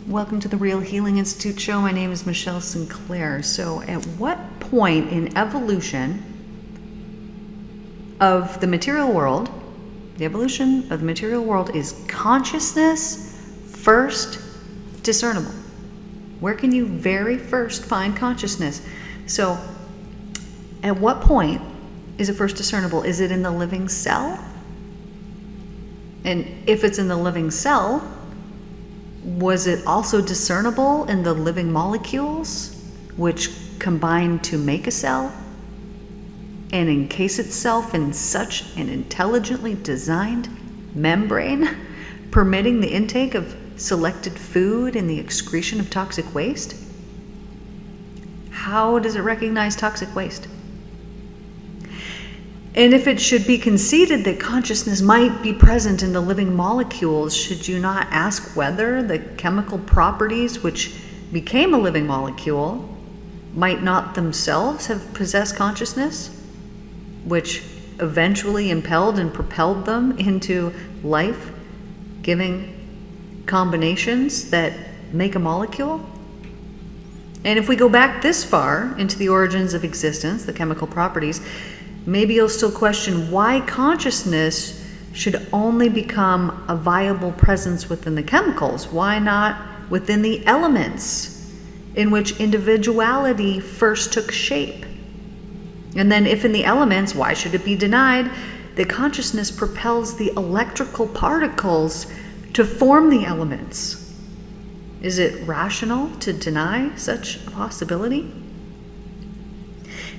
Welcome to the Real Healing Institute show. My name is Michelle Sinclair. So, at what point in evolution of the material world, the evolution of the material world, is consciousness first discernible? Where can you very first find consciousness? So, at what point is it first discernible? Is it in the living cell? And if it's in the living cell, was it also discernible in the living molecules, which combine to make a cell and encase itself in such an intelligently designed membrane, permitting the intake of selected food and the excretion of toxic waste? How does it recognize toxic waste? And if it should be conceded that consciousness might be present in the living molecules, should you not ask whether the chemical properties which became a living molecule might not themselves have possessed consciousness, which eventually impelled and propelled them into life-giving combinations that make a molecule? And if we go back this far into the origins of existence, the chemical properties, maybe you'll still question why consciousness should only become a viable presence within the chemicals. Why not within the elements in which individuality first took shape? And then if in the elements, why should it be denied that consciousness propels the electrical particles to form the elements? Is it rational to deny such a possibility?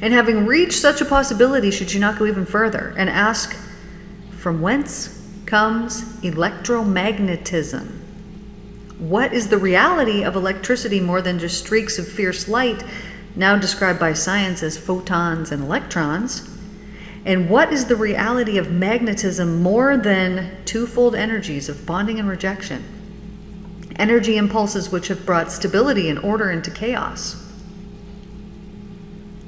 And having reached such a possibility, should you not go even further and ask, from whence comes electromagnetism? What is the reality of electricity more than just streaks of fierce light, now described by science as photons and electrons? And what is the reality of magnetism more than twofold energies of bonding and rejection? Energy impulses which have brought stability and order into chaos.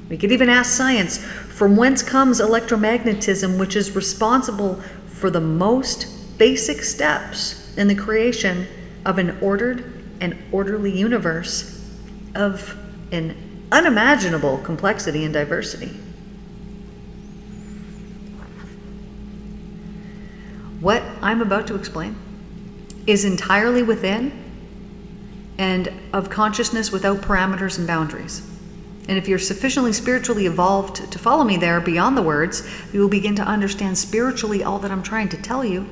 We could even ask science, from whence comes electromagnetism, which is responsible for the most basic steps in the creation of an ordered and orderly universe of an unimaginable complexity and diversity? What I'm about to explain is entirely within and of consciousness without parameters and boundaries. And if you're sufficiently spiritually evolved to follow me there beyond the words, you will begin to understand spiritually all that I'm trying to tell you.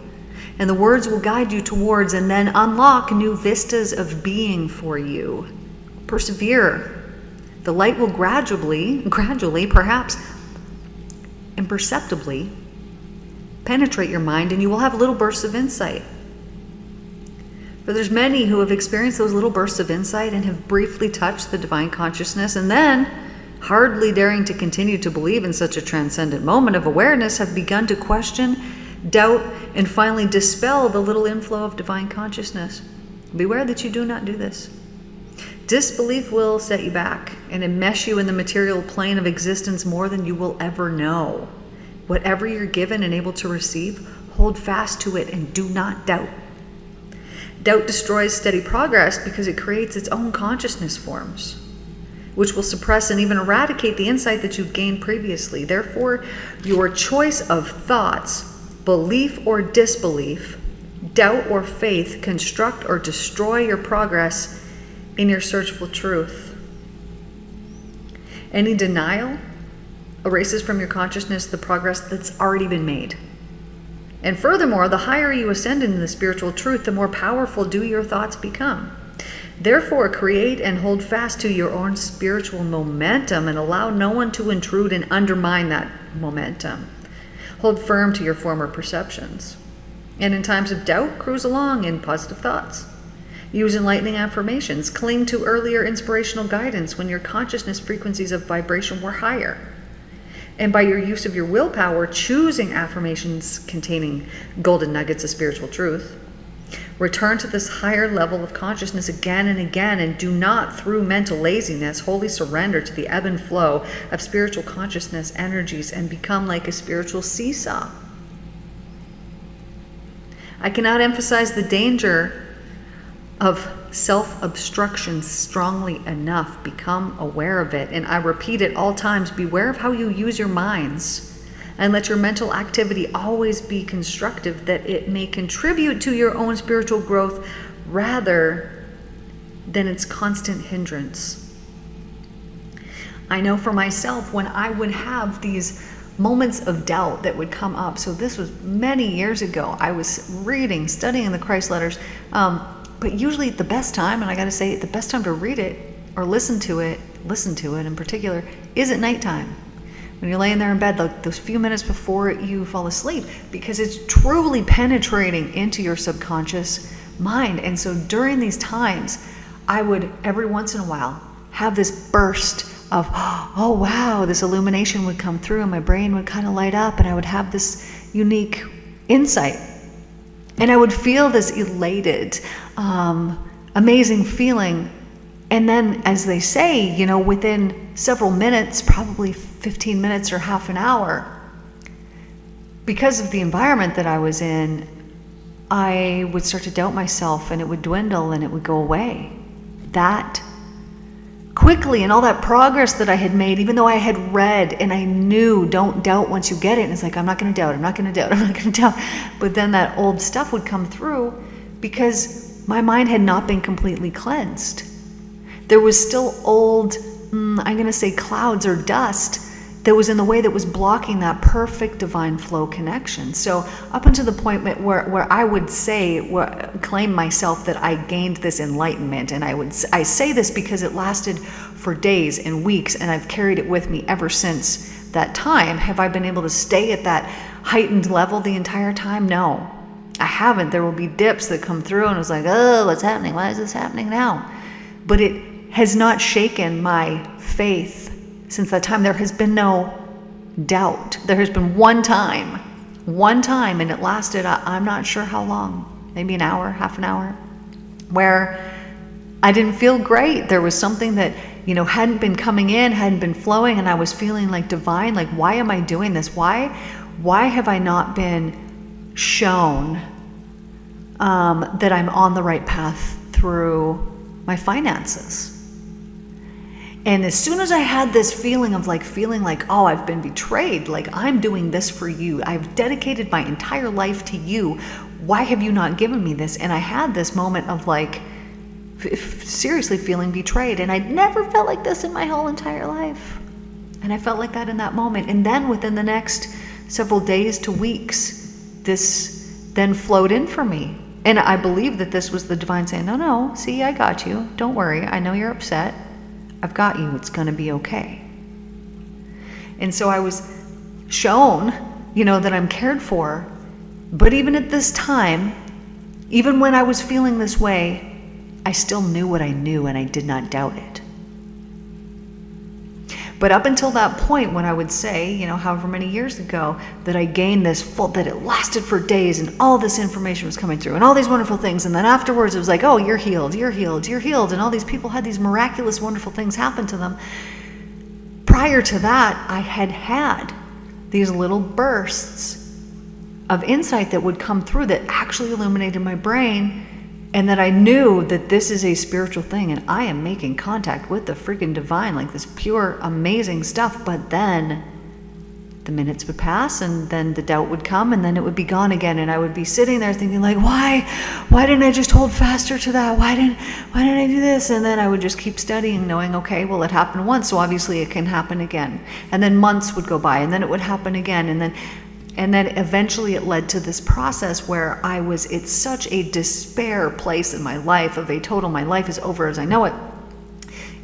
And the words will guide you towards and then unlock new vistas of being for you. Persevere. The light will gradually, perhaps imperceptibly, penetrate your mind, and you will have little bursts of insight. For there's many who have experienced those little bursts of insight and have briefly touched the divine consciousness, and then, hardly daring to continue to believe in such a transcendent moment of awareness, have begun to question, doubt, and finally dispel the little inflow of divine consciousness. Beware that you do not do this. Disbelief will set you back and enmesh you in the material plane of existence more than you will ever know. Whatever you're given and able to receive, hold fast to it and do not doubt. Doubt destroys steady progress because it creates its own consciousness forms, which will suppress and even eradicate the insight that you've gained previously. Therefore, your choice of thoughts, belief or disbelief, doubt or faith, construct or destroy your progress in your search for truth. Any denial erases from your consciousness the progress that's already been made. And furthermore, the higher you ascend into the spiritual truth, the more powerful do your thoughts become. Therefore, create and hold fast to your own spiritual momentum and allow no one to intrude and undermine that momentum. Hold firm to your former perceptions. And in times of doubt, cruise along in positive thoughts. Use enlightening affirmations. Cling to earlier inspirational guidance when your consciousness frequencies of vibration were higher. And by your use of your willpower, choosing affirmations containing golden nuggets of spiritual truth. Return to this higher level of consciousness again and again, and do not, through mental laziness, wholly surrender to the ebb and flow of spiritual consciousness energies and become like a spiritual seesaw. I cannot emphasize the danger of self-obstruction strongly enough, become aware of it. And I repeat at all times, beware of how you use your minds, and let your mental activity always be constructive, that it may contribute to your own spiritual growth rather than its constant hindrance. I know for myself, when I would have these moments of doubt that would come up, so this was many years ago, I was reading, studying the Christ letters, but usually the best time, and I gotta say, the best time to read it or listen to it in particular, is at nighttime. When you're laying there in bed, those few minutes before you fall asleep, because it's truly penetrating into your subconscious mind. And so during these times, I would every once in a while have this burst of, oh wow, this illumination would come through and my brain would kind of light up, and I would have this unique insight. And I would feel this elated, amazing feeling. And then, as they say, within several minutes, probably 15 minutes or half an hour, because of the environment that I was in, I would start to doubt myself, and it would dwindle and it would go away. That quickly, and all that progress that I had made, even though I had read and I knew, don't doubt once you get it. And it's like, I'm not going to doubt, I'm not going to doubt, I'm not going to doubt. But then that old stuff would come through because my mind had not been completely cleansed. There was still old, I'm going to say clouds or dust that was in the way, that was blocking that perfect divine flow connection. So up until the point where I would claim myself that I gained this enlightenment, and I say this because it lasted for days and weeks, and I've carried it with me ever since that time. Have I been able to stay at that heightened level the entire time? No, I haven't. There will be dips that come through, and it's like, oh, what's happening? Why is this happening now? But it has not shaken my faith. Since that time, there has been no doubt. There has been one time, and it lasted, I'm not sure how long, maybe an hour, half an hour, where I didn't feel great. There was something that, hadn't been coming in, hadn't been flowing, and I was feeling like divine, like, why am I doing this? Why have I not been shown that I'm on the right path through my finances? And as soon as I had this feeling like, oh, I've been betrayed, like, I'm doing this for you, I've dedicated my entire life to you, why have you not given me this? And I had this moment of seriously feeling betrayed. And I'd never felt like this in my whole entire life. And I felt like that in that moment. And then within the next several days to weeks, this then flowed in for me. And I believe that this was the divine saying, no, see, I got you. Don't worry. I know you're upset. I've got you. It's going to be okay. And so I was shown, that I'm cared for. But even at this time, even when I was feeling this way, I still knew what I knew, and I did not doubt it. But up until that point, when I would say, however many years ago, that I gained this that it lasted for days, and all this information was coming through, and all these wonderful things, and then afterwards it was like, oh, you're healed, you're healed, you're healed, and all these people had these miraculous, wonderful things happen to them. Prior to that, I had these little bursts of insight that would come through that actually illuminated my brain, and that I knew that this is a spiritual thing, and I am making contact with the freaking divine, like this pure, amazing stuff. But then the minutes would pass, and then the doubt would come, and then it would be gone again, and I would be sitting there thinking, like, why didn't I just hold faster to that? Why didn't I do this? And then I would just keep studying, knowing, okay, well, it happened once, so obviously it can happen again. And then months would go by, and then it would happen again, and then eventually it led to this process where I was at such a despair place in my life, my life is over as I know it.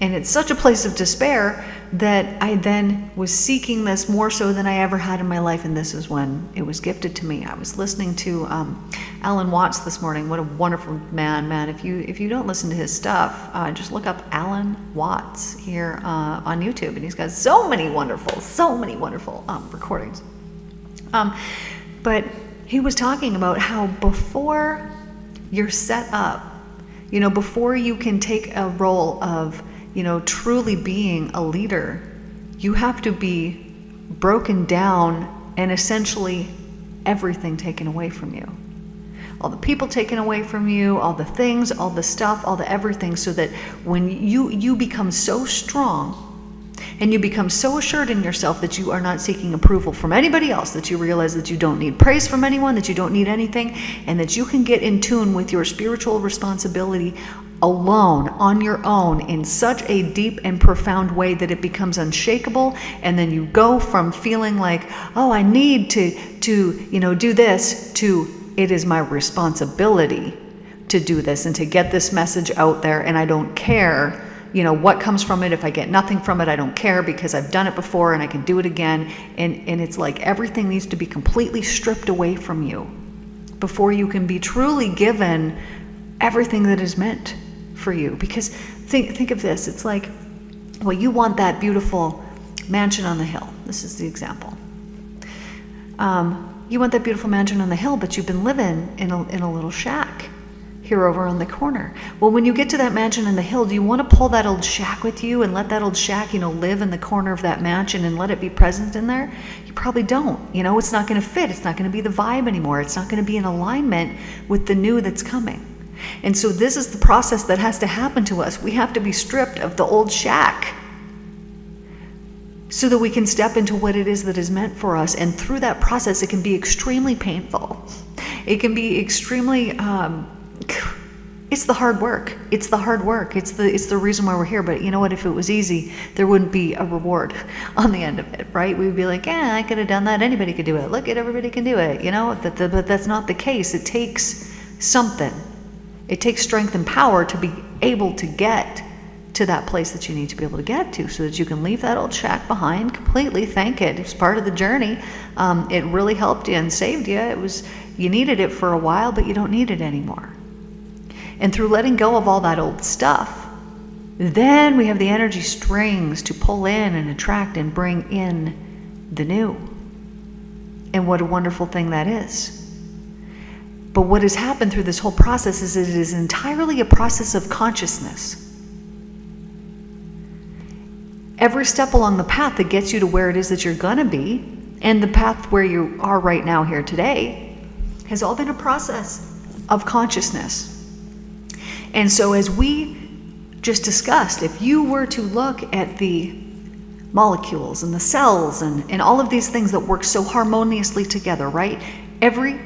And it's such a place of despair that I then was seeking this more so than I ever had in my life. And this is when it was gifted to me. I was listening to Alan Watts this morning. What a wonderful man. If you don't listen to his stuff, just look up Alan Watts here on YouTube. And he's got so many wonderful recordings. But he was talking about how before you're set up, before you can take a role of, truly being a leader, you have to be broken down and essentially everything taken away from you. all the people taken away from you, all the things, all the stuff, all the everything, so that when you become so strong and you become so assured in yourself that you are not seeking approval from anybody else, that you realize that you don't need praise from anyone, that you don't need anything, and that you can get in tune with your spiritual responsibility alone, on your own, in such a deep and profound way that it becomes unshakable. And then you go from feeling like, oh, I need to do this, to it is my responsibility to do this and to get this message out there, and I don't care what comes from it. If I get nothing from it, I don't care, because I've done it before and I can do it again. And it's like everything needs to be completely stripped away from you before you can be truly given everything that is meant for you. Because think of this. It's like, well, you want that beautiful mansion on the hill. This is the example. You want that beautiful mansion on the hill, but you've been living in a little shack here over on the corner. Well, when you get to that mansion in the hill, do you want to pull that old shack with you and let that old shack, live in the corner of that mansion and let it be present in there? You probably don't. It's not going to fit. It's not going to be the vibe anymore. It's not going to be in alignment with the new that's coming. And so this is the process that has to happen to us. We have to be stripped of the old shack so that we can step into what it is that is meant for us. And through that process, it can be extremely painful. It can be extremely it's the hard work. It's the hard work. It's the reason why we're here. But you know what? If it was easy, there wouldn't be a reward on the end of it, right? We'd be like, yeah, I could have done that. Anybody could do it. Look at everybody can do it. But that's not the case. It takes something. It takes strength and power to be able to get to that place that you need to be able to get to, so that you can leave that old shack behind completely. Thank it. It was part of the journey. It really helped you and saved you. You needed it for a while, but you don't need it anymore. And through letting go of all that old stuff, then we have the energy strings to pull in and attract and bring in the new. And what a wonderful thing that is. But what has happened through this whole process is it is entirely a process of consciousness. Every step along the path that gets you to where it is that you're going to be, and the path where you are right now here today, has all been a process of consciousness. And so as we just discussed, if you were to look at the molecules and the cells and all of these things that work so harmoniously together, right? Every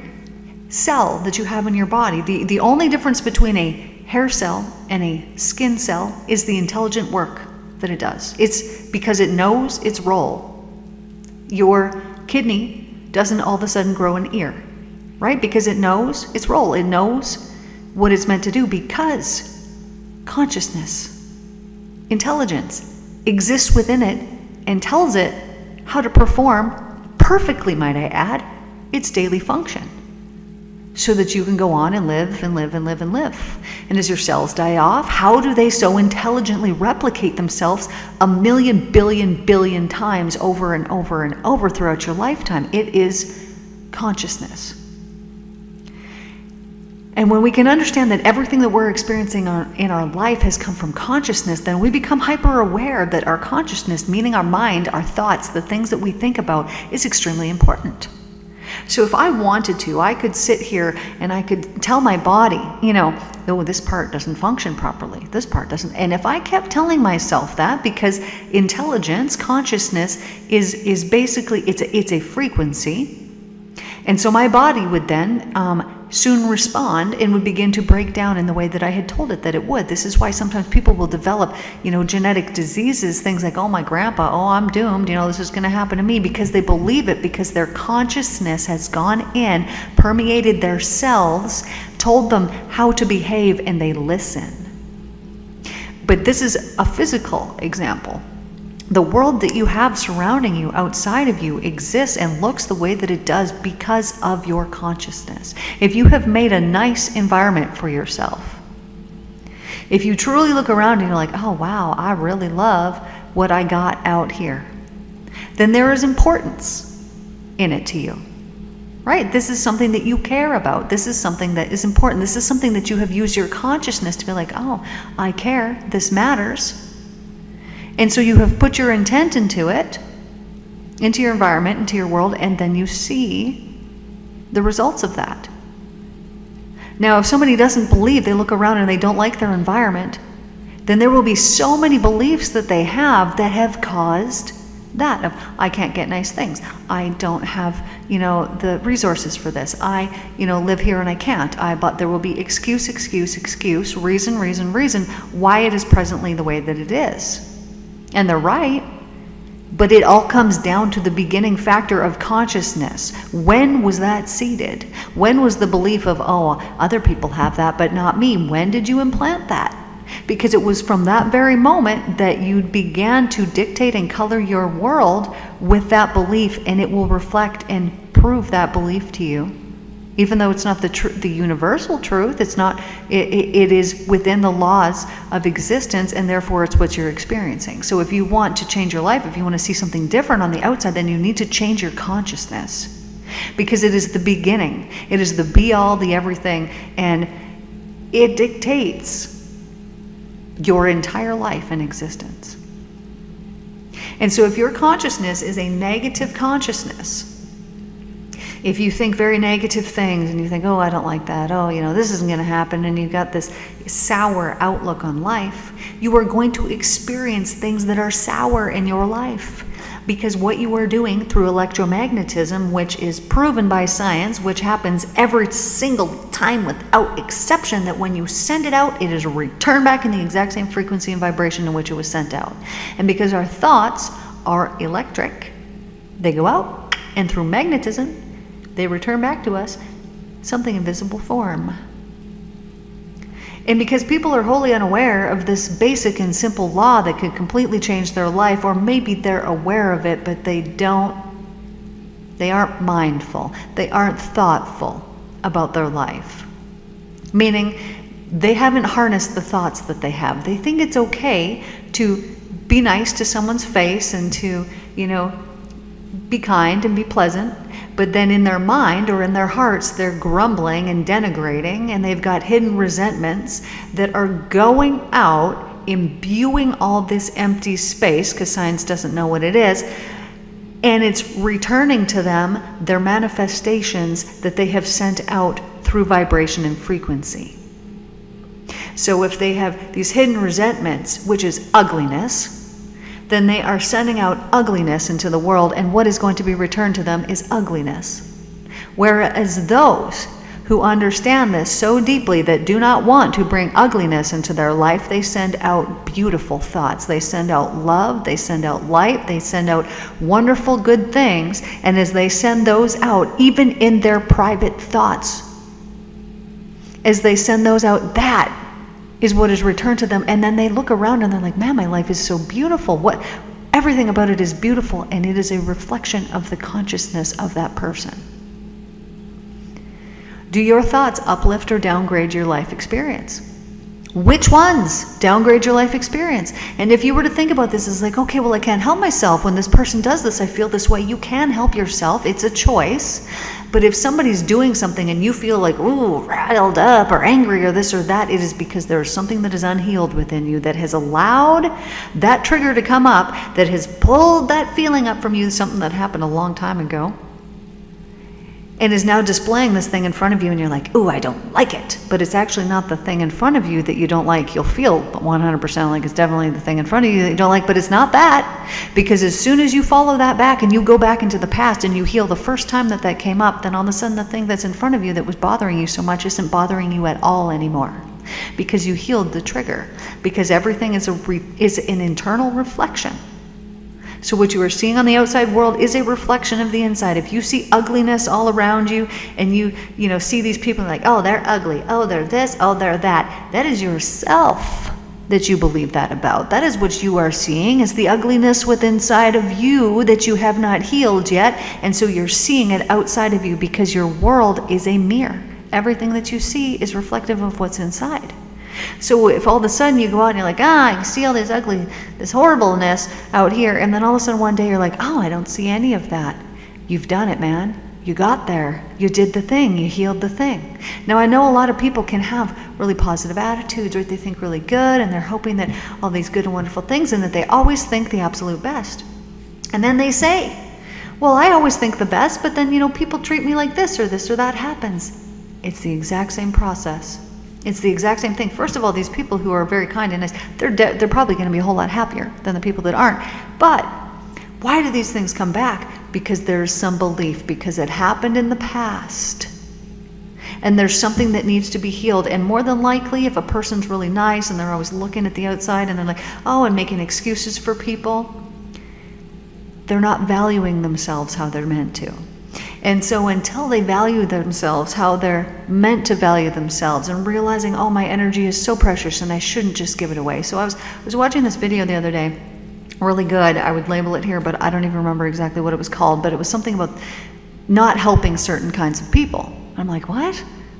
cell that you have in your body, the only difference between a hair cell and a skin cell is the intelligent work that it does. It's because it knows its role. Your kidney doesn't all of a sudden grow an ear, right? Because it knows its role. It knows what it's meant to do, because consciousness, intelligence exists within it and tells it how to perform perfectly, might I add, its daily function, so that you can go on and live and live and live and live. And as your cells die off, how do they so intelligently replicate themselves 1,000,000 billion times over and over and over throughout your lifetime? It is consciousness. And when we can understand that everything that we're experiencing in our life has come from consciousness, then we become hyper aware that our consciousness, meaning our mind, our thoughts, the things that we think about, is extremely important. So if I wanted to, I could sit here and I could tell my body, oh, this part doesn't function properly, this part doesn't. And if I kept telling myself that, because intelligence, consciousness is basically, it's a frequency. And so my body would then soon respond and would begin to break down in the way that I had told it that it would. This is why sometimes people will develop, genetic diseases, things like, oh, my grandpa, oh, I'm doomed, this is going to happen to me, because they believe it, because their consciousness has gone in, permeated their cells, told them how to behave, and they listen. But this is a physical example. The world that you have surrounding you, outside of you, exists and looks the way that it does because of your consciousness. If you have made a nice environment for yourself, if you truly look around and you're like, oh wow, I really love what I got out here, then there is importance in it to you, right? This is something that you care about. This is something that is important. This is something that you have used your consciousness to be like, oh, I care, this matters. And so you have put your intent into it, into your environment, into your world, and then you see the results of that. Now, if somebody doesn't believe, they look around and they don't like their environment, then there will be so many beliefs that they have that have caused that of, I can't get nice things. I don't have, the resources for this. I, live here and I can't. But there will be excuse, reason, why it is presently the way that it is. And they're right. But it all comes down to the beginning factor of consciousness. When was that seeded? When was the belief of, other people have that, but not me? When did you implant that? Because it was from that very moment that you began to dictate and color your world with that belief, and it will reflect and prove that belief to you. Even though it's not the universal truth, it's not. It is within the laws of existence, and therefore it's what you're experiencing. So if you want to change your life, if you want to see something different on the outside, then you need to change your consciousness, because it is the beginning. It is the be-all, the everything, and it dictates your entire life and existence. And so if your consciousness is a negative consciousness, if you think very negative things and you think, I don't like that, this isn't going to happen, and you've got this sour outlook on life, you are going to experience things that are sour in your life. Because what you are doing through electromagnetism, which is proven by science, which happens every single time without exception, that when you send it out, it is returned back in the exact same frequency and vibration in which it was sent out. And because our thoughts are electric, they go out, and through magnetism, they return back to us something in visible form. And because people are wholly unaware of this basic and simple law that could completely change their life, or maybe they're aware of it, but they aren't mindful, they aren't thoughtful about their life. Meaning, they haven't harnessed the thoughts that they have. They think it's okay to be nice to someone's face and to, be kind and be pleasant. But then in their mind or in their hearts, they're grumbling and denigrating, and they've got hidden resentments that are going out, imbuing all this empty space, because science doesn't know what it is, and it's returning to them their manifestations that they have sent out through vibration and frequency. So if they have these hidden resentments, which is ugliness, then they are sending out ugliness into the world, and what is going to be returned to them is ugliness. Whereas those who understand this so deeply that do not want to bring ugliness into their life, they send out beautiful thoughts. They send out love, they send out light, they send out wonderful good things, and as they send those out, even in their private thoughts, as they send those out, that is what is returned to them. And then they look around and they're like, man, my life is so beautiful. Everything about it is beautiful, and it is a reflection of the consciousness of that person. Do your thoughts uplift or downgrade your life experience? Which ones downgrade your life experience? And if you were to think about this, it's like, okay, well, I can't help myself. When this person does this, I feel this way. You can help yourself. It's a choice. But if somebody's doing something and you feel like, ooh, riled up or angry or this or that, it is because there is something that is unhealed within you that has allowed that trigger to come up, that has pulled that feeling up from you, something that happened a long time ago, and is now displaying this thing in front of you, and you're like, ooh, I don't like it. But it's actually not the thing in front of you that you don't like. You'll feel 100% like it's definitely the thing in front of you that you don't like, but it's not that. Because as soon as you follow that back and you go back into the past and you heal the first time that came up, then all of a sudden the thing that's in front of you that was bothering you so much isn't bothering you at all anymore. Because you healed the trigger. Because everything is an internal reflection. So what you are seeing on the outside world is a reflection of the inside. If you see ugliness all around you, and you see these people like, oh, they're ugly, oh, they're this, oh, they're that, that is yourself that you believe that about. That is what you are seeing, is the ugliness within inside of you that you have not healed yet. And so you're seeing it outside of you because your world is a mirror. Everything that you see is reflective of what's inside. So if all of a sudden you go out and you're like, I see all this this horribleness out here, and then all of a sudden one day you're like, oh, I don't see any of that. You've done it, man. You got there. You did the thing. You healed the thing. Now, I know a lot of people can have really positive attitudes, or they think really good, and they're hoping that all these good and wonderful things, and that they always think the absolute best. And then they say, well, I always think the best, but then, people treat me like this or that happens. It's the exact same process. It's the exact same thing. First of all, these people who are very kind and nice, they're probably going to be a whole lot happier than the people that aren't. But why do these things come back? Because there's some belief, because it happened in the past. And there's something that needs to be healed. And more than likely, if a person's really nice and they're always looking at the outside and they're like, oh, and making excuses for people, they're not valuing themselves how they're meant to. And so until they value themselves how they're meant to value themselves, and realizing, oh, my energy is so precious and I shouldn't just give it away. So I was watching this video the other day, really good. I would label it here, but I don't even remember exactly what it was called, but it was something about not helping certain kinds of people. I'm like, what?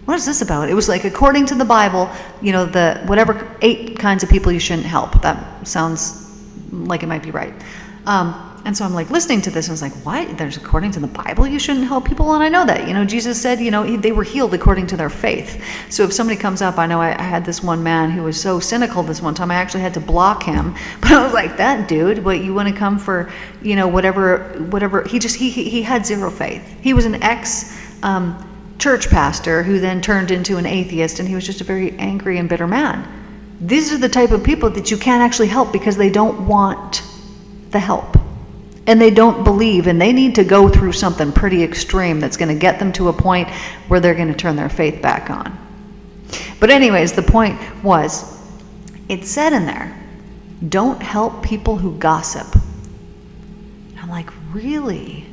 What is this about? It was like, according to the Bible, the whatever 8 kinds of people you shouldn't help. That sounds like it might be right. And so I'm like listening to this, and I was like, what? There's, according to the Bible, you shouldn't help people? And I know that, Jesus said, they were healed according to their faith. So if somebody comes up, I know I had this one man who was so cynical this one time, I actually had to block him. But I was like, that dude, what, you want to come for, whatever, he had zero faith. He was an church pastor who then turned into an atheist, and he was just a very angry and bitter man. These are the type of people that you can't actually help because they don't want the help. And they don't believe, and they need to go through something pretty extreme that's going to get them to a point where they're going to turn their faith back on. But anyways, the point was, it said in there, don't help people who gossip. I'm like, really?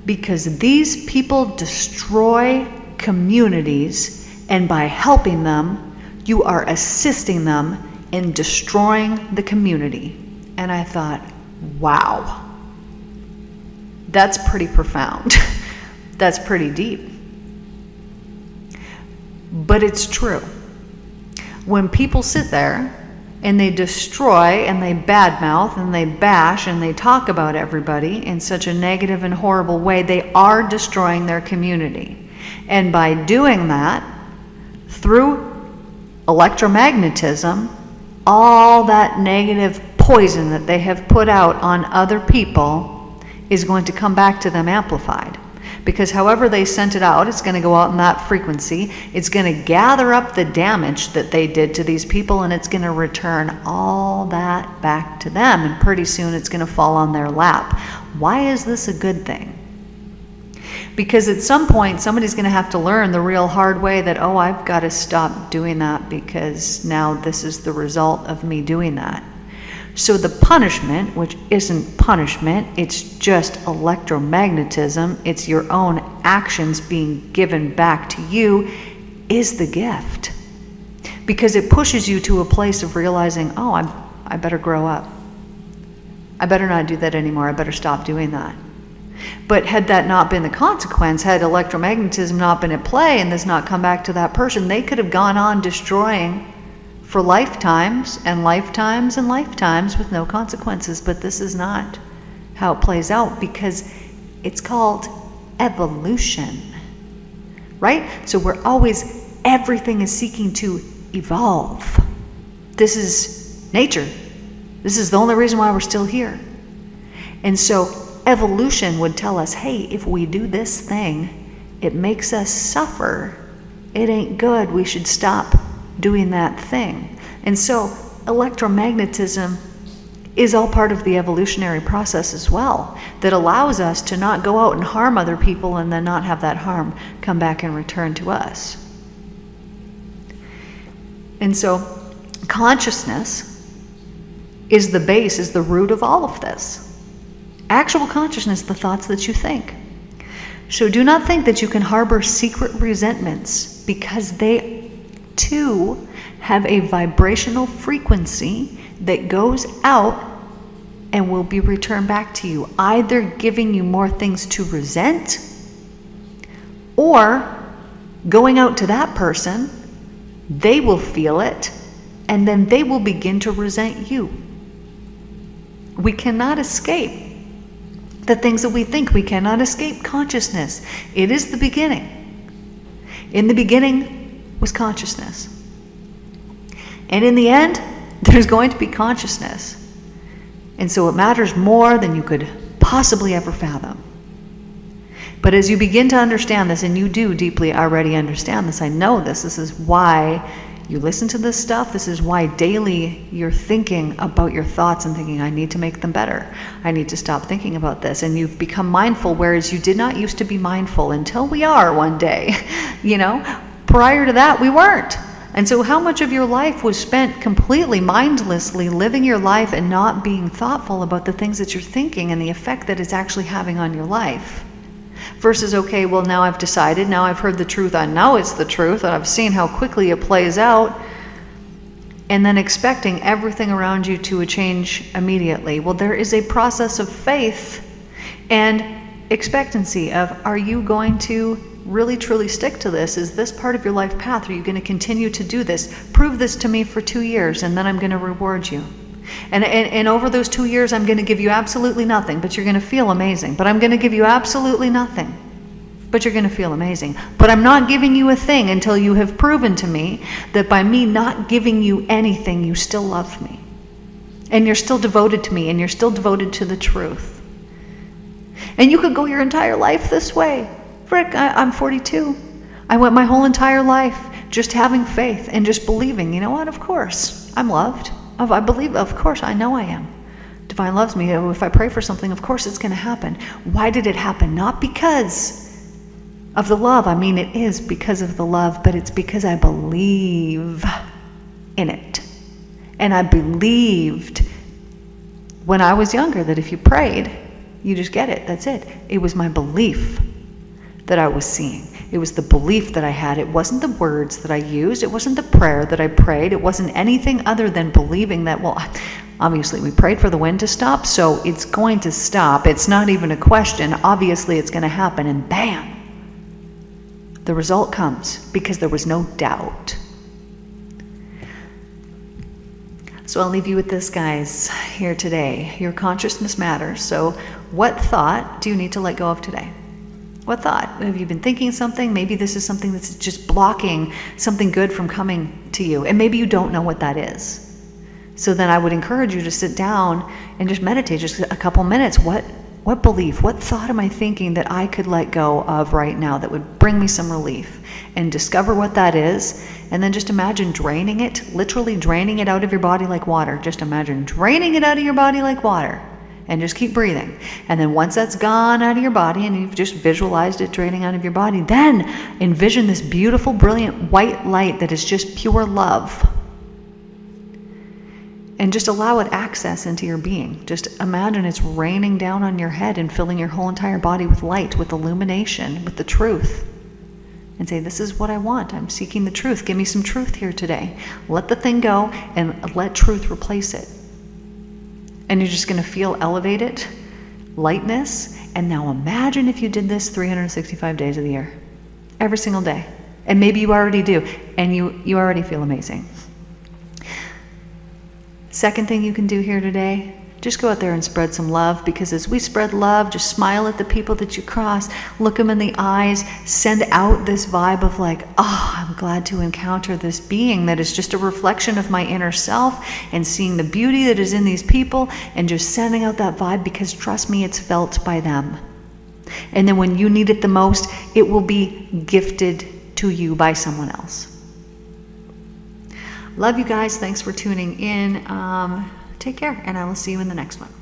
Because these people destroy communities, and by helping them, you are assisting them in destroying the community. And I thought, wow, that's pretty profound. That's pretty deep. But it's true. When people sit there and they destroy and they badmouth and they bash and they talk about everybody in such a negative and horrible way, they are destroying their community. And by doing that, through electromagnetism, all that negative poison that they have put out on other people is going to come back to them amplified. Because however they sent it out, it's going to go out in that frequency. It's going to gather up the damage that they did to these people, and it's going to return all that back to them. And pretty soon it's going to fall on their lap. Why is this a good thing? Because at some point, somebody's going to have to learn the real hard way that, oh, I've got to stop doing that because now this is the result of me doing that. So the punishment, which isn't punishment, it's just electromagnetism, it's your own actions being given back to you, is the gift. Because it pushes you to a place of realizing, oh, I better grow up. I better not do that anymore. I better stop doing that. But had that not been the consequence, had electromagnetism not been at play and this not come back to that person, they could have gone on destroying for lifetimes and lifetimes and lifetimes with no consequences. But this is not how it plays out, because it's called evolution, right? So everything is seeking to evolve. This is nature. This is the only reason why we're still here. And so evolution would tell us, hey, if we do this thing, it makes us suffer. It ain't good. We should stop doing that thing. And so electromagnetism is all part of the evolutionary process as well, that allows us to not go out and harm other people and then not have that harm come back and return to us. And so consciousness is the base, is the root of all of this. Actual consciousness, the thoughts that you think. So do not think that you can harbor secret resentments, because they too have a vibrational frequency that goes out and will be returned back to you, either giving you more things to resent or going out to that person, they will feel it, and then they will begin to resent you. We cannot escape the things that we think. We cannot escape consciousness. It is the beginning. In the beginning was consciousness. And in the end, there's going to be consciousness. And so it matters more than you could possibly ever fathom. But as you begin to understand this, and you do deeply already understand this, I know this is why you listen to this stuff. This is why daily you're thinking about your thoughts and thinking, I need to make them better. I need to stop thinking about this. And you've become mindful, whereas you did not used to be mindful until we are one day. Prior to that, we weren't. And so how much of your life was spent completely mindlessly living your life and not being thoughtful about the things that you're thinking and the effect that it's actually having on your life? Versus, okay, well, now I've decided, now I've heard the truth, I know it's the truth, and I've seen how quickly it plays out, and then expecting everything around you to change immediately. Well, there is a process of faith and expectancy of, are you going to really truly stick to this? Is this part of your life path? Are you going to continue to do this? Prove this to me for 2 years, and then I'm going to reward you. And over those 2 years, I'm going to give you absolutely nothing, but you're going to feel amazing. But I'm going to give you absolutely nothing, but you're going to feel amazing. But I'm not giving you a thing until you have proven to me that by me not giving you anything, you still love me. And you're still devoted to me, and you're still devoted to the truth. And you could go your entire life this way. Frick, I'm 42. I went my whole entire life just having faith and just believing, you know what, of course, I'm loved. I believe, of course, I know I am. Divine loves me. If I pray for something, of course it's going to happen. Why did it happen? Not because of the love. I mean, it is because of the love, but it's because I believe in it. And I believed when I was younger that if you prayed, you just get it. That's it. It was my belief that I was seeing. It was the belief that I had. It wasn't the words that I used. It wasn't the prayer that I prayed. It wasn't anything other than believing that, well, obviously we prayed for the wind to stop, so it's going to stop. It's not even a question. Obviously it's going to happen, and bam, the result comes because there was no doubt. So I'll leave you with this, guys, here today. Your consciousness matters. So what thought do you need to let go of today? What thought? Have you been thinking something? Maybe this is something that's just blocking something good from coming to you. And maybe you don't know what that is. So then I would encourage you to sit down and just meditate just a couple minutes. What belief, what thought am I thinking that I could let go of right now that would bring me some relief? And discover what that is. And then just imagine draining it, literally draining it out of your body like water. Just imagine draining it out of your body like water. And just keep breathing. And then once that's gone out of your body and you've just visualized it draining out of your body, then envision this beautiful, brilliant white light that is just pure love. And just allow it access into your being. Just imagine it's raining down on your head and filling your whole entire body with light, with illumination, with the truth. And say, this is what I want. I'm seeking the truth. Give me some truth here today. Let the thing go and let truth replace it. And you're just going to feel elevated, lightness. And now imagine if you did this 365 days of the year, every single day. And maybe you already do, and you already feel amazing. Second thing you can do here today, just go out there and spread some love, because as we spread love, just smile at the people that you cross, look them in the eyes, send out this vibe of like, oh, I'm glad to encounter this being that is just a reflection of my inner self, and seeing the beauty that is in these people, and just sending out that vibe, because trust me, it's felt by them. And then when you need it the most, it will be gifted to you by someone else. Love you guys. Thanks for tuning in. Take care, and I will see you in the next one.